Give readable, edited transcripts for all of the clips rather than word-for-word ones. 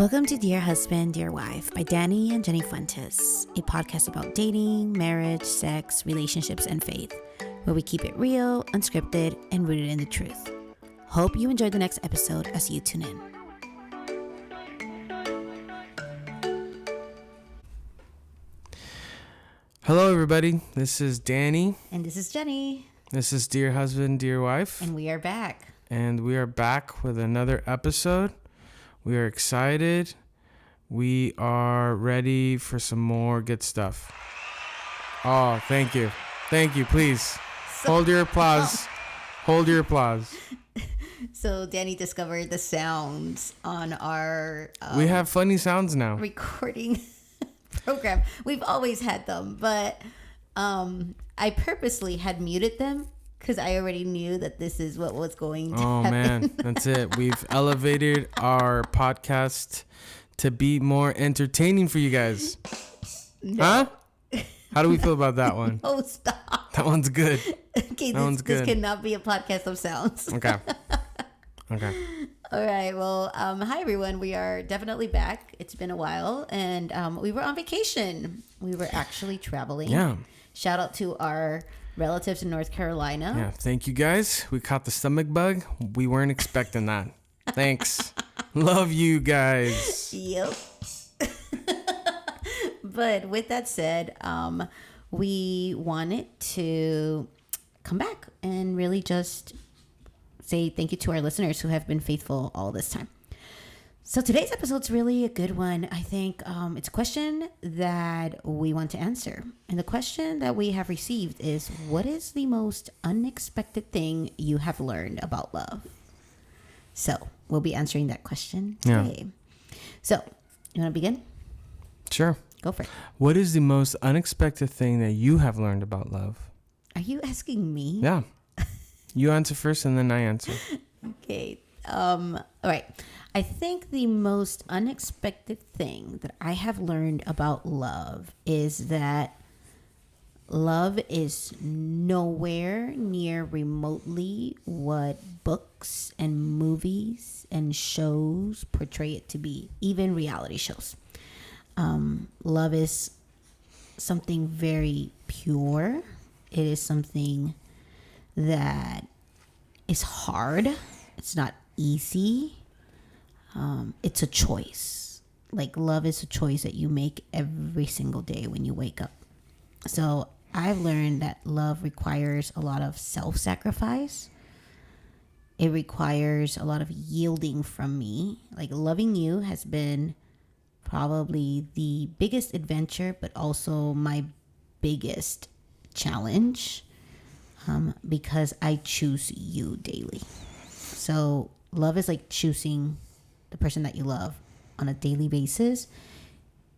Welcome to Dear Husband, Dear Wife by Danny and Jenny Fuentes, a podcast about dating, marriage, sex, relationships, and faith, where we keep it real, unscripted, and rooted in the truth. Hope you enjoy the next episode as you tune in. Hello, everybody. This is Danny. And this is Jenny. This is Dear Husband, Dear Wife. And we are back. And we are back with another episode. We are excited. We are ready for some more good stuff. Oh, thank you. Thank you. Please hold your applause. Hold your applause. So Danny discovered the sounds on our we have funny sounds now. Recording program. We've always had them, but I purposely had muted them because I already knew that this is what was going to happen. Man, that's it. We've elevated our podcast to be more entertaining for you guys. No. Huh? How do we feel about that one? Oh, stop. That one's good. Okay, this cannot be a podcast of sounds. Okay. All right. Well, hi, everyone. We are definitely back. It's been a while, and we were on vacation. We were actually traveling. Yeah. Shout out to our relatives in North Carolina. Yeah, thank you guys. We caught the stomach bug. We weren't expecting that. Thanks. Love you guys. Yep. But with that said, we wanted to come back and really just say thank you to our listeners who have been faithful all this time. So today's episode's really a good one. I think it's a question that we want to answer. And the question that we have received is, what is the most unexpected thing you have learned about love? So we'll be answering that question today. Yeah. So you want to begin? Sure. Go for it. What is the most unexpected thing that you have learned about love? Are you asking me? Yeah. You answer first and then I answer. Okay. All right. I think the most unexpected thing that I have learned about love is that love is nowhere near remotely what books and movies and shows portray it to be, even reality shows. Love is something very pure. It is something that is hard. It's not easy. It's a choice. Like, love is a choice that you make every single day when you wake up. So I've learned that love requires a lot of self-sacrifice. It requires a lot of yielding from me. Like, loving you has been probably the biggest adventure, but also my biggest challenge, because I choose you daily. So love is like choosing the person that you love on a daily basis.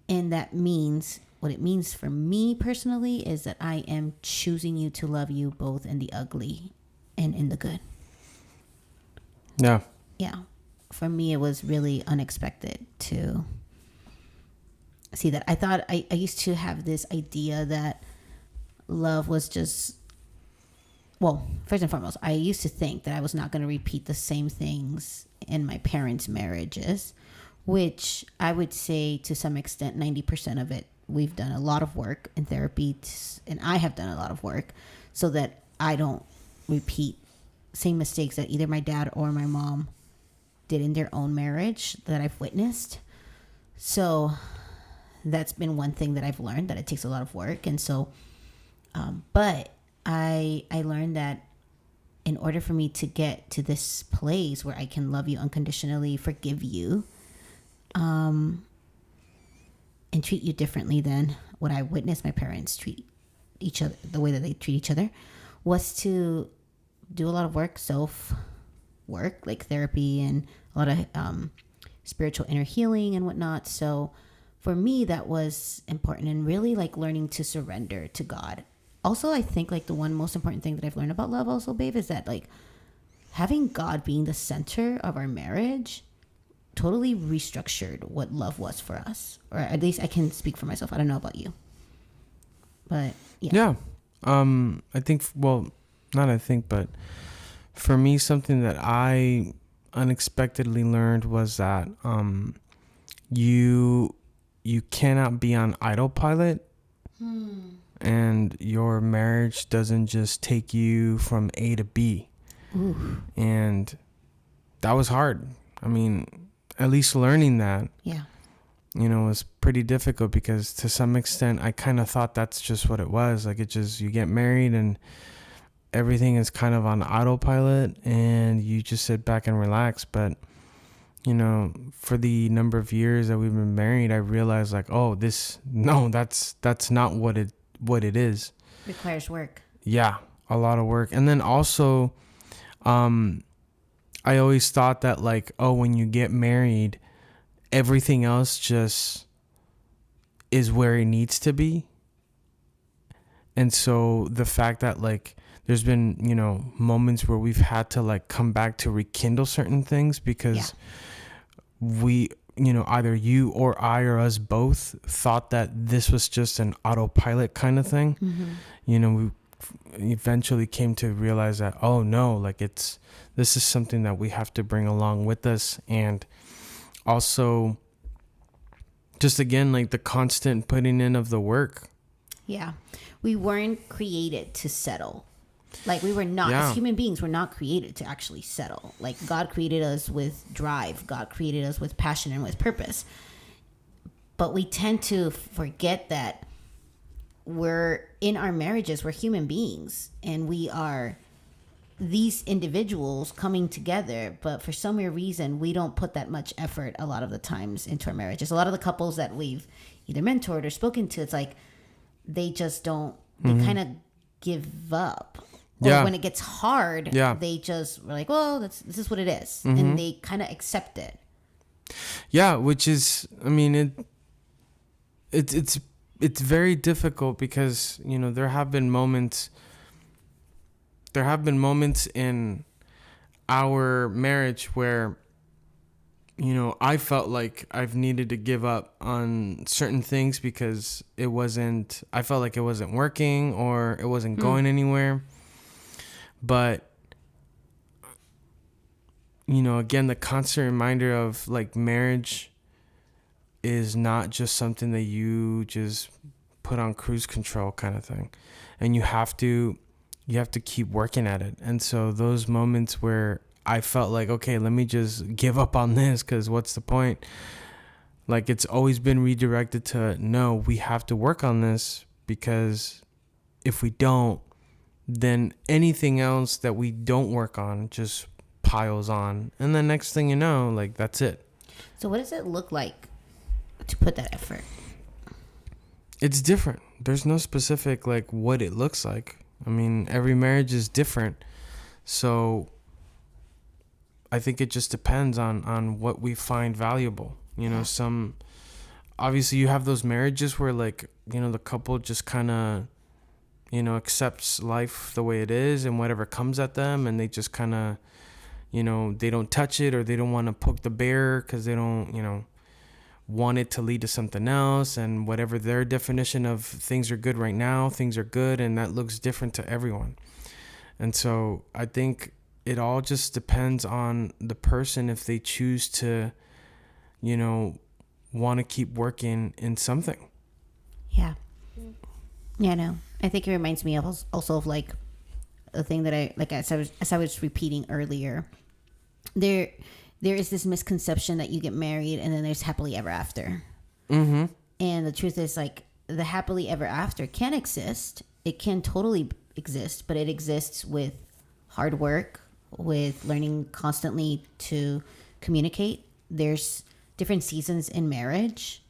And that means, what it means for me personally is that I am choosing you to love you both in the ugly and in the good. Yeah. Yeah. For me, it was really unexpected to see that. I thought I used to have this idea that love was just, well, first and foremost, I used to think that I was not going to repeat the same things in my parents' marriages, which I would say to some extent, 90% of it, we've done a lot of work in therapy, and I have done a lot of work so that I don't repeat same mistakes that either my dad or my mom did in their own marriage that I've witnessed. So that's been one thing that I've learned, that it takes a lot of work. And so, but I learned that in order for me to get to this place where I can love you unconditionally, forgive you, and treat you differently than what I witnessed my parents treat each other, the way that they treat each other, was to do a lot of work, self-work, like therapy and a lot of spiritual inner healing and whatnot. So for me, that was important, and really like learning to surrender to God. Also, I think like the one most important thing that I've learned about love also, babe, is that like having God being the center of our marriage totally restructured what love was for us. Or at least I can speak for myself. I don't know about you. But yeah. I think, well, not I think, but for me, something that I unexpectedly learned was that you cannot be on autopilot, and your marriage doesn't just take you from A to B. Ooh. And that was hard. I mean, at least learning that, Yeah. was pretty difficult, because to some extent I kind of thought that's just what it was. Like, it just, you get married and everything is kind of on autopilot and you just sit back and relax. But for the number of years that we've been married, I realized, like, oh, that's not what it is. Requires work. Yeah, a lot of work. And then also, I always thought that, like, oh, when you get married, everything else just is where it needs to be. And so the fact that, like, there's been, moments where we've had to, like, come back to rekindle certain things because we, either you or I or us both thought that this was just an autopilot kind of thing. We eventually came to realize that, oh no, like, this is something that we have to bring along with us. And also, just again, like, the constant putting in of the work. Yeah. We weren't created to settle. Like, we were not, Yeah. as human beings, we're not created to actually settle. Like, God created us with drive. God created us with passion and with purpose. But we tend to forget that we're in our marriages, we're human beings, and we are these individuals coming together. But for some weird reason, we don't put that much effort a lot of the times into our marriages. A lot of the couples that we've either mentored or spoken to, it's like they just don't, they kind of give up. Or Yeah. when it gets hard, they just were like, well, this is what it is. And they kind of accept it. Yeah, which is, I mean, it's very difficult because, there have been moments in our marriage where, I felt like I've needed to give up on certain things because I felt like it wasn't working or it wasn't going anywhere. But, again, the constant reminder of, like, marriage is not just something that you just put on cruise control kind of thing. And you have to keep working at it. And so those moments where I felt like, okay, let me just give up on this because what's the point? Like, it's always been redirected to, no, we have to work on this, because if we don't, then anything else that we don't work on just piles on. And then next thing you know, like, that's it. So what does it look like to put that effort? It's different. There's no specific, like, what it looks like. I mean, every marriage is different. So I think it just depends on what we find valuable. Some, obviously you have those marriages where, like, the couple just kind of, accepts life the way it is and whatever comes at them, and they just kind of, they don't touch it, or they don't want to poke the bear because they don't, want it to lead to something else. And whatever their definition of things are good right now, things are good, and that looks different to everyone. And so I think it all just depends on the person if they choose to, want to keep working in something. Yeah. Yeah, no. I think it reminds me of also of, like, the thing that as I was repeating earlier, there is this misconception that you get married and then there's happily ever after. And the truth is, like, the happily ever after can exist. It can totally exist, but it exists with hard work, with learning constantly to communicate. There's different seasons in marriage.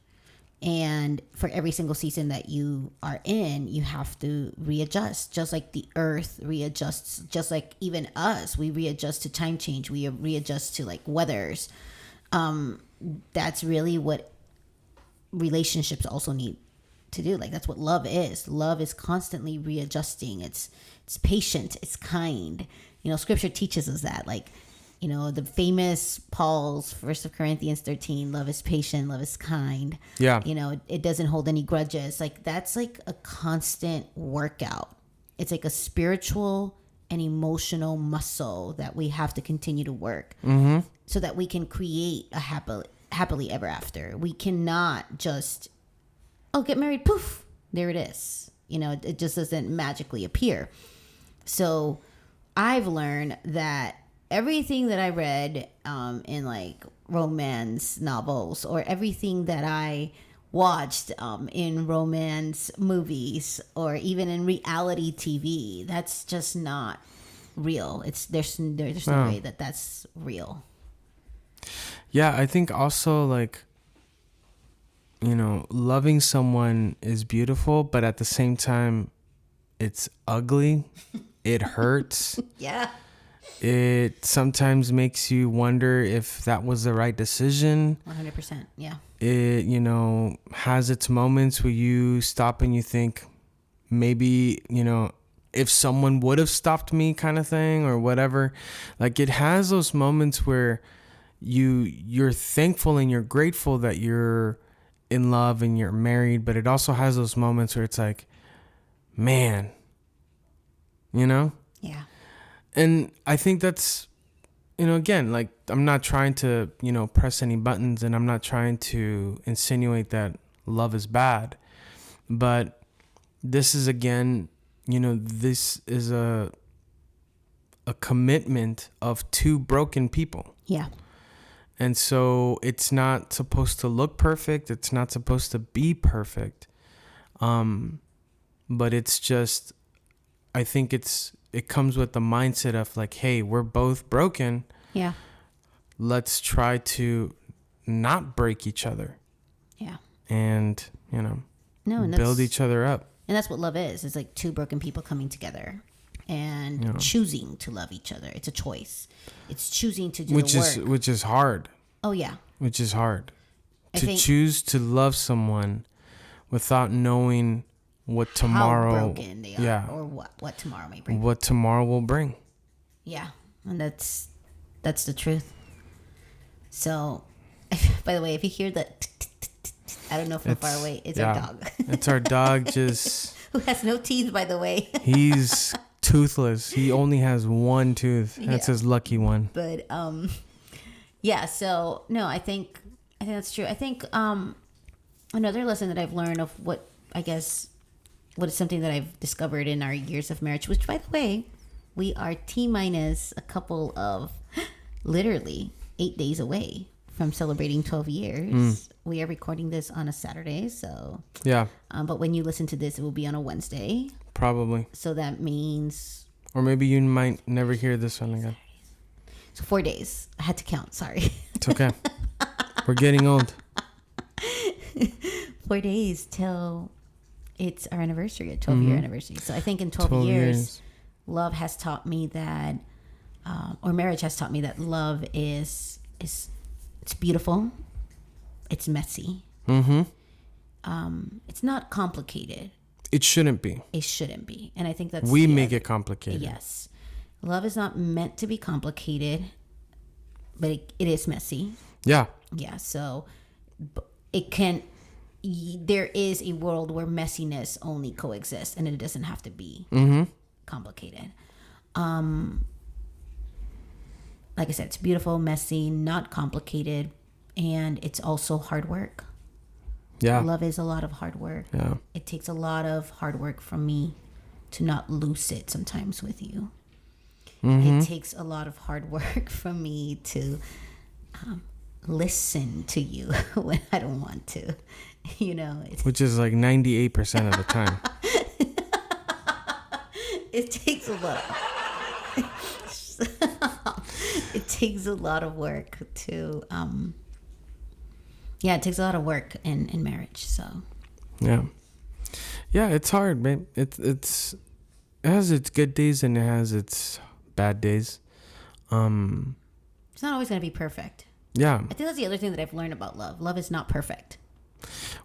And for every single season that you are in, you have to readjust. Just like the earth readjusts, just like even us, we readjust to time change. We readjust to, like, weathers. That's really what relationships also need to do. Like, that's what love is. Love is constantly readjusting. It's patient. It's kind. Scripture teaches us that. Like, the famous Paul's 1 Corinthians 13, love is patient, love is kind. Yeah. It doesn't hold any grudges. Like, that's like a constant workout. It's like a spiritual and emotional muscle that we have to continue to work so that we can create a happily ever after. We cannot just, get married, poof, there it is. It just doesn't magically appear. So I've learned that everything that I read in like romance novels, or everything that I watched in romance movies, or even in reality TV, that's just not real. There's no way that that's real. Yeah, I think also, like, loving someone is beautiful, but at the same time, it's ugly. It hurts. Yeah. It sometimes makes you wonder if that was the right decision. 100%. Yeah. It, has its moments where you stop and you think, maybe, if someone would have stopped me, kind of thing, or whatever. Like, it has those moments where you're thankful and you're grateful that you're in love and you're married, but it also has those moments where it's like, man, Yeah. And I think that's, again, like, I'm not trying to, press any buttons, and I'm not trying to insinuate that love is bad. But this is, again, this is a commitment of two broken people. Yeah. And so it's not supposed to look perfect. It's not supposed to be perfect. But it's just, I think it comes with the mindset of like, hey, we're both broken. Yeah. Let's try to not break each other. Yeah. And, build each other up. And that's what love is. It's like two broken people coming together and choosing to love each other. It's a choice. It's choosing to do the work. Which is hard. Oh, yeah. Which is hard. To choose to love someone without knowing what tomorrow, how broken they are, or what tomorrow may bring. What tomorrow will bring. Yeah, and that's the truth. So, by the way, if you hear that, I don't know from far away, it's our dog. It's our dog, just who has no teeth, by the way. He's toothless. He only has one tooth. That's his lucky one. But yeah. So no, I think that's true. I think another lesson that I've learned of what is something that I've discovered in our years of marriage, which, by the way, we are T-minus a couple of literally 8 days away from celebrating 12 years. We are recording this on a Saturday, so yeah. But when you listen to this, it will be on a Wednesday. Probably. So that means, or maybe you might never hear this one again. So 4 days. I had to count. Sorry. It's okay. We're getting old. 4 days till it's our anniversary, a 12-year anniversary. So I think in 12 years, love has taught me that, or marriage has taught me that love is it's beautiful, it's messy, it's not complicated. It shouldn't be. It shouldn't be, and I think that's we make it complicated. Yes, love is not meant to be complicated, but it is messy. Yeah. Yeah. So it can. There is a world where messiness only coexists, and it doesn't have to be complicated. Like I said, it's beautiful, messy, not complicated, and it's also hard work. Yeah. Love is a lot of hard work. Yeah. It takes a lot of hard work from me to not lose it sometimes with you. It takes a lot of hard work from me to listen to you when I don't want to. Which is like 98% of the time. It takes a lot. It takes a lot of work to it takes a lot of work in marriage. So yeah, it's hard, man. It has its good days and it has its bad days. It's not always going to be perfect. Yeah, I think that's the other thing that I've learned about love. Love is not perfect.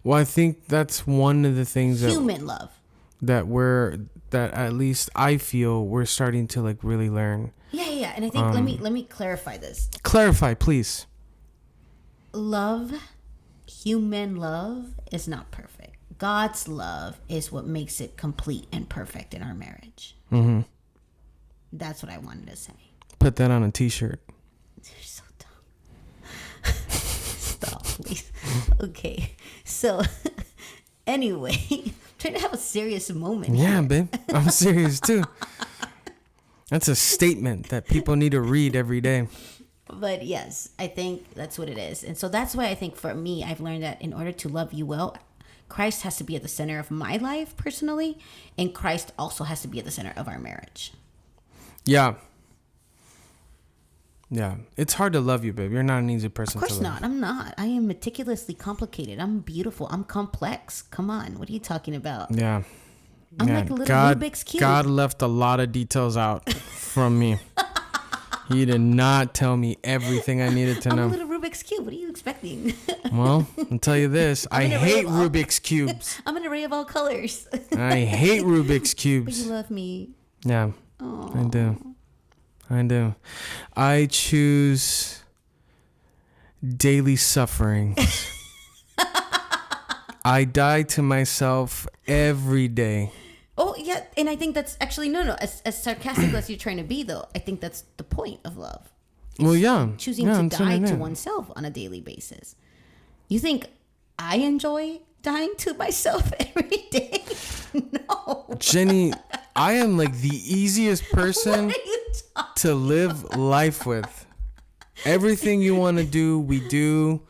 Well, I think that's one of the things human love that at least I feel we're starting to like really learn. Yeah. And I think let me clarify this. Clarify, please. Love, human love, is not perfect. God's love is what makes it complete and perfect in our marriage. That's what I wanted to say. Put that on a t-shirt. You're so dumb. Stop. Okay, so anyway, I'm trying to have a serious moment. Yeah, here. babe. I'm serious too. That's a statement that people need to read every day. But yes, I think that's what it is. And so that's why I think for me, I've learned that in order to love you well, Christ has to be at the center of my life personally, and Christ also has to be at the center of our marriage. Yeah. Yeah. It's hard to love you, babe. You're not an easy person Of course to love. not. I'm not. I am meticulously complicated. I'm beautiful. I'm complex. Come on. What are you talking about? Yeah. I'm Yeah. like a little God, Rubik's Cube. God left a lot of details out from me. He did not tell me everything I needed to I'm a know. little Rubik's Cube. What are you expecting? Well, I'll tell you this. I an array hate of all- Rubik's Cubes. I'm an array of all colors. I hate Rubik's But you Cubes. love me. Yeah, I do. I do. I choose daily suffering. I die to myself every day. Oh, yeah. And I think that's actually, no. As sarcastic as you're trying to be, though, I think that's the point of love. Well, yeah. Choosing yeah, to that's what I die to meant. oneself on a daily basis. You think I enjoy dying to myself every day? No. Jenny, I am like the easiest person What are you talking? to live life with. Everything you want to do, we do.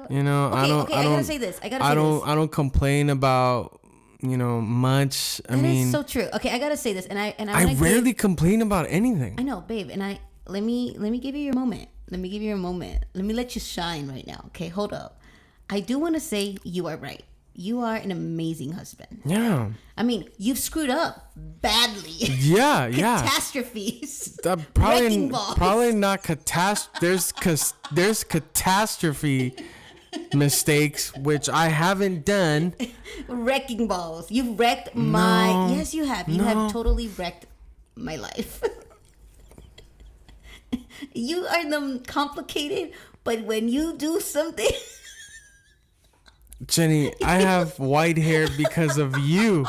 You know, Okay, I don't. okay, I I don't. gotta say this. I don't complain about much. I That mean, is so true. Okay, I gotta say this, and I I wanna rarely complain about anything. I know, babe, and let me give you your moment. Let me give you your moment. Let me let you shine right now. Okay, hold up. I do want to say you are right. You are an amazing husband. Yeah. I mean, you've screwed up badly. Yeah. Yeah. Catastrophes. Probably Wrecking balls. probably not there's catastrophe mistakes which I haven't done. Wrecking balls. You've wrecked my. No. Yes, you have. You have totally wrecked my life. You are the complicated, but when you do something. Jenny, I have white hair because of you.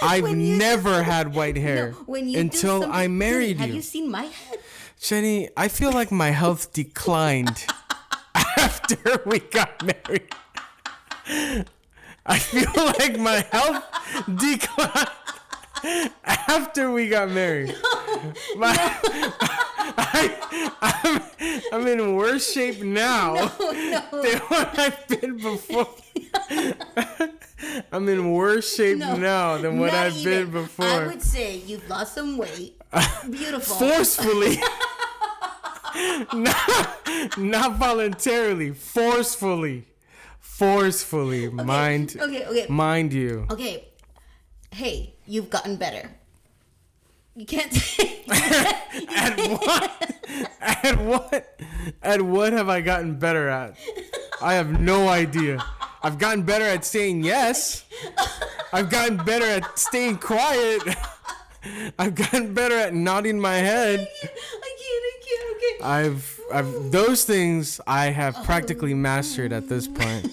I've When you- never had white hair When you do until something I married silly. you. Have you seen my head? Jenny, I feel like my health declined after we got married. I feel like my health declined after we got married. I'm in worse shape now than what I've been before. I'm in worse shape now than what Not I've been even. before. I would say you've lost some weight. Beautiful. Forcefully. not voluntarily. Forcefully. Mind Okay. mind you. Okay. Hey, you've gotten better. You can't say. At what? At what have I gotten better at? I have no idea. I've gotten better at saying yes. I've gotten better at staying quiet. I've gotten better at nodding my head. I can't. Okay. I've those things I have practically mastered at this point.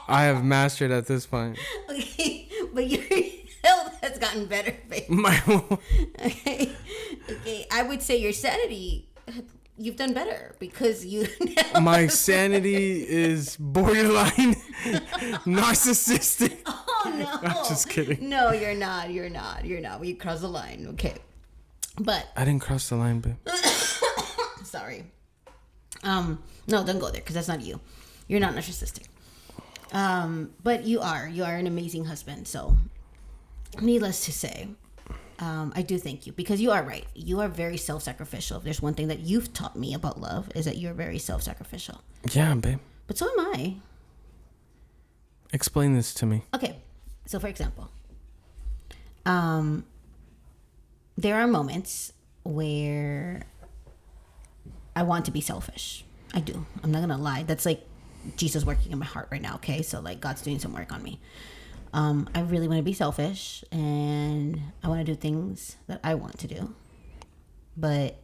I have mastered at this point. Okay, but your health has gotten better, babe. Okay. I would say your sanity, you've done better because you. My sanity is borderline narcissistic. Oh no! I'm just kidding. No, you're not. We crossed the line. Okay, but I didn't cross the line, babe. sorry. No, don't go there because that's not you. You're not narcissistic. But you are an amazing husband. So, needless to say, I do thank you because you are right. You are very self-sacrificial. If there's one thing that you've taught me about love is that you're very self-sacrificial. Yeah, babe. But so am I. Explain this to me. Okay, so for example, there are moments where I want to be selfish. I do. I'm not gonna lie. That's like Jesus working in my heart right now. Okay, so like God's doing some work on me. I really want to be selfish and I want to do things that I want to do. But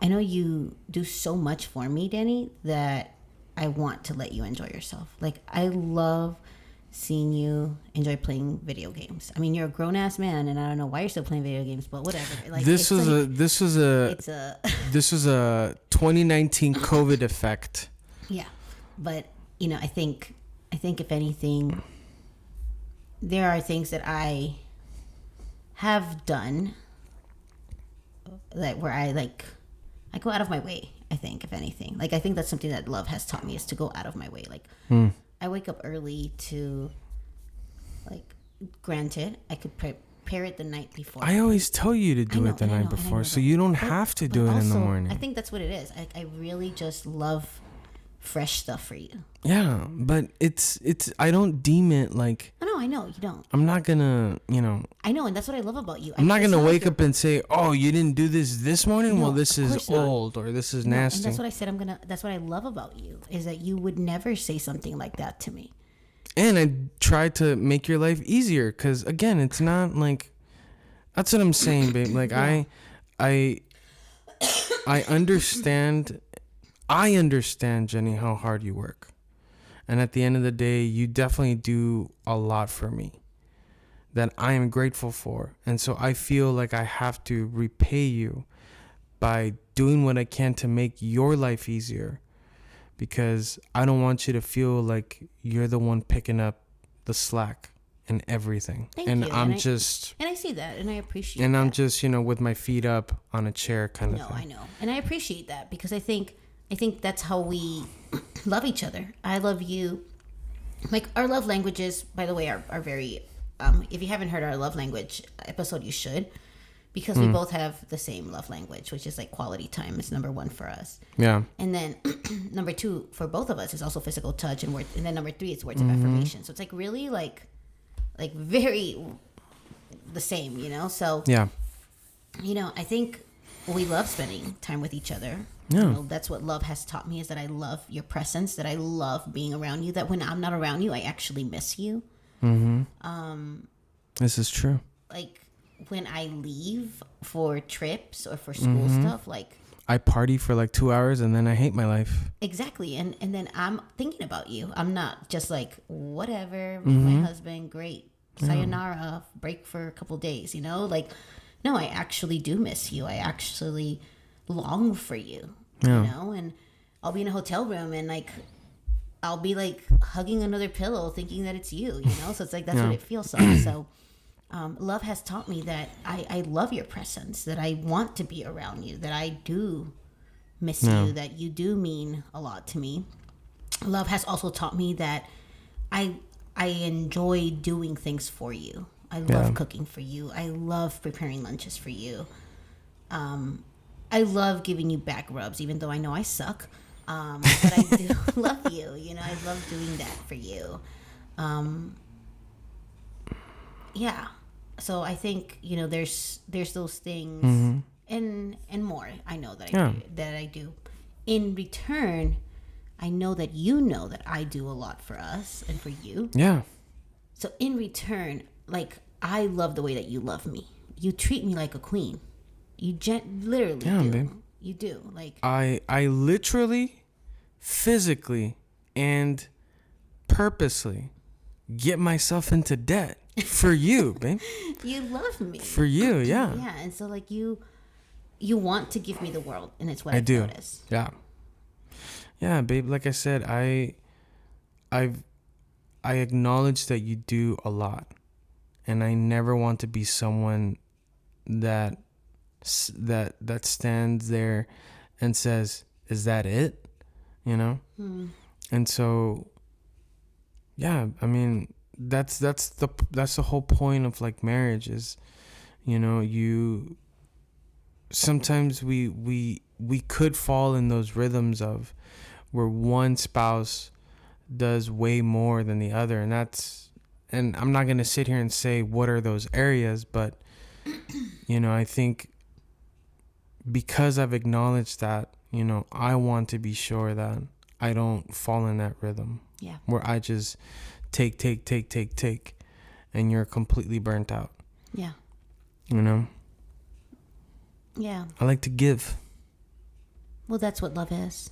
I know you do so much for me, Danny, that I want to let you enjoy yourself. Like I love seeing you enjoy playing video games. I mean, you're a grown ass man, and I don't know why you're still playing video games, but whatever. Like This was a 2019 COVID effect. yeah. But I think if anything, there are things that I have done that where I go out of my way. I think if anything, like I think that's something that love has taught me is to go out of my way. Like I wake up early to, like, granted, I could prepare it the night before. I always tell you to do it the night before, so you don't have to do it in the morning. I think that's what it is. I really just love fresh stuff for you. Yeah, but it's I don't deem it like, I know you don't. I'm not gonna, I know, and that's what I love about you. I'm not It's gonna like wake up and say, oh, you didn't do this morning. No, Well, this of is course not. old, or this is No, and nasty. that's what I said. That's what I love about you is that you would never say something like that to me. And I try to make your life easier, because again, it's not like, that's what I'm saying, babe. Like Yeah. I understand. I understand, Jenny, how hard you work. And at the end of the day, you definitely do a lot for me that I am grateful for. And so I feel like I have to repay you by doing what I can to make your life easier, because I don't want you to feel like you're the one picking up the slack and everything. Thank and you. I'm And just And I see that, and I appreciate. and that. I'm just, with my feet up on a chair kind of No, thing. I know, and I appreciate that because I think that's how we love each other. I love you. Like, our love languages, by the way, are very. If you haven't heard our love language episode, you should, because we both have the same love language, which is like quality time is number one for us. Yeah. And then number two for both of us is also physical touch and words. And then number three is words of affirmation. So it's like really like very the same, So, Yeah. I think we love spending time with each other. Yeah. That's what love has taught me is that I love your presence, that I love being around you, that when I'm not around you, I actually miss you. This is true. Like when I leave for trips or for school stuff, like I party for like 2 hours and then I hate my life. exactly. And then I'm thinking about you. I'm not just like, whatever, my husband, great. Sayonara, break for a couple days, Like, no, I actually do miss you. I actually long for you, And I'll be in a hotel room and like, I'll be like hugging another pillow thinking that it's you, So it's like, that's what it feels like. So love has taught me that I love your presence, that I want to be around you, that I do miss you, that you do mean a lot to me. Love has also taught me that I enjoy doing things for you. I love cooking for you. I love preparing lunches for you. I love giving you back rubs, even though I know I suck. But I do love you. I love doing that for you. Yeah. So I think there's those things and more. I know that I do. In return, I know that that I do a lot for us and for you. Yeah. So in return, like, I love the way that you love me. You treat me like a queen. You literally do. Babe. You do. Like, I literally, physically, and purposely get myself into debt for you, babe. you love me. For you, yeah. Yeah, and so like you want to give me the world, and it's what I I've do. noticed. Yeah. Yeah, babe. Like I said, I acknowledge that you do a lot, and I never want to be someone that stands there and says, "Is that it?" And so, yeah. I mean, that's the whole point of like marriage is, you. Sometimes we could fall in those rhythms of where one spouse does way more than the other, and I'm not going to sit here and say what are those areas, but I think because I've acknowledged that, I want to be sure that I don't fall in that rhythm. Yeah. Where I just take and you're completely burnt out. Yeah. Yeah. I like to give. Well, that's what love is.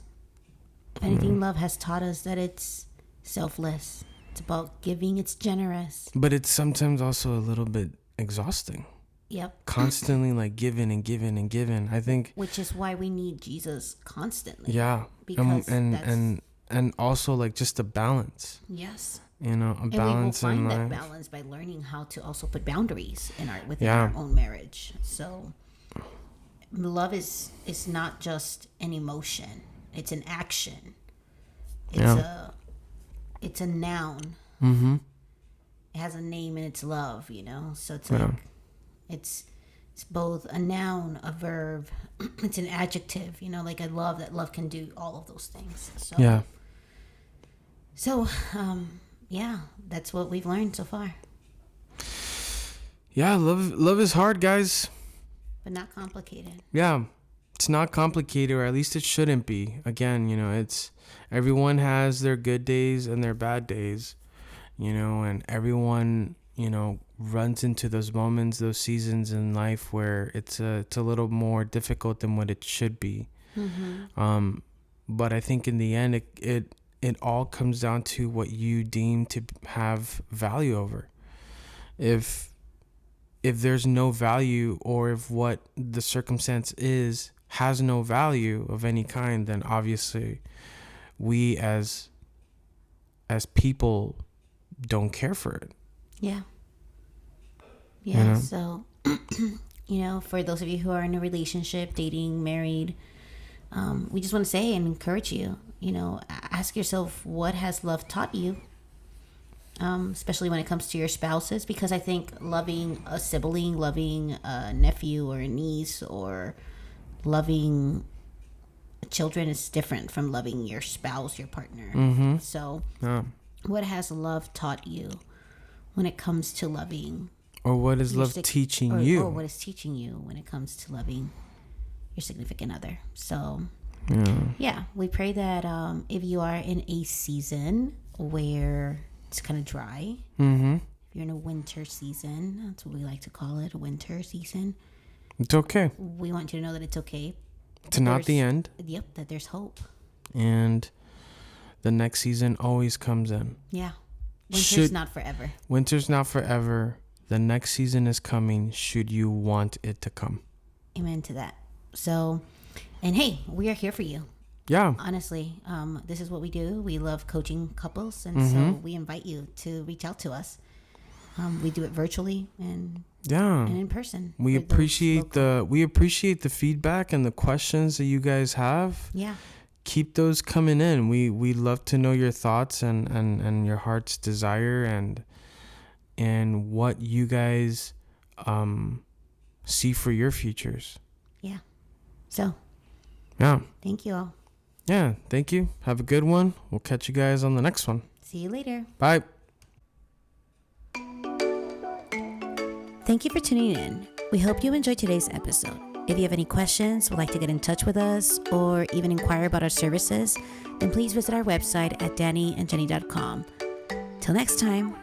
If anything, love has taught us that it's selfless. It's about giving. It's generous. But it's sometimes also a little bit exhausting. Yep. Constantly like giving and giving and giving. I think. Which is why we need Jesus constantly. Yeah. Because and and also like just a balance, Yes. a And we will balance in find that life. balance by learning how to also put boundaries within Yeah. our own marriage. So love is not just an emotion; it's an action. It's a noun. Mm-hmm. It has a name and it's love. So it's Yeah. like it's both a noun, a verb. It's an adjective. Like I love that love can do all of those things. So Yeah. So yeah, that's what we've learned so far, Yeah, love is hard, guys. but not complicated. Yeah, it's not complicated, or at least it shouldn't be. Again, it's everyone has their good days and their bad days, and everyone, runs into those moments, those seasons in life where it's a little more difficult than what it should be. Mm-hmm. But I think in the end, it all comes down to what you deem to have value over. If there's no value, or if what the circumstance has no value of any kind, then obviously we as people don't care for it. Yeah. Yeah. So, for those of you who are in a relationship, dating, married, we just want to say and encourage you, ask yourself, what has love taught you? Especially when it comes to your spouses, because I think loving a sibling, loving a nephew or a niece, or loving children is different from loving your spouse, your partner. Mm-hmm. So, Yeah. what has love taught you when it comes to loving? Or what is love teaching you? Or what is teaching you when it comes to loving your significant other? So, yeah, we pray that if you are in a season where it's kind of dry, Mm-hmm. if you're in a winter season, that's what we like to call it, a winter season, It's okay. we want you to know that it's okay. It's not the end. Yep, that there's hope. And the next season always comes in. Yeah. Winter's not forever. Winter's not forever. The next season is coming, should you want it to come. Amen to that. So, and hey, we are here for you. Yeah. Honestly, this is what we do. We love coaching couples, and so we invite you to reach out to us. We do it virtually and Yeah. in person. We for those appreciate local- the feedback and the questions that you guys have. Yeah. Keep those coming in. We love to know your thoughts and your heart's desire and what you guys see for your futures. Yeah. So, Yeah. thank you all. Yeah. Thank you. Have a good one. We'll catch you guys on the next one. See you later. Bye. Thank you for tuning in. We hope you enjoyed today's episode. If you have any questions, would like to get in touch with us, or even inquire about our services, then please visit our website at dannyandjenny.com. Till next time.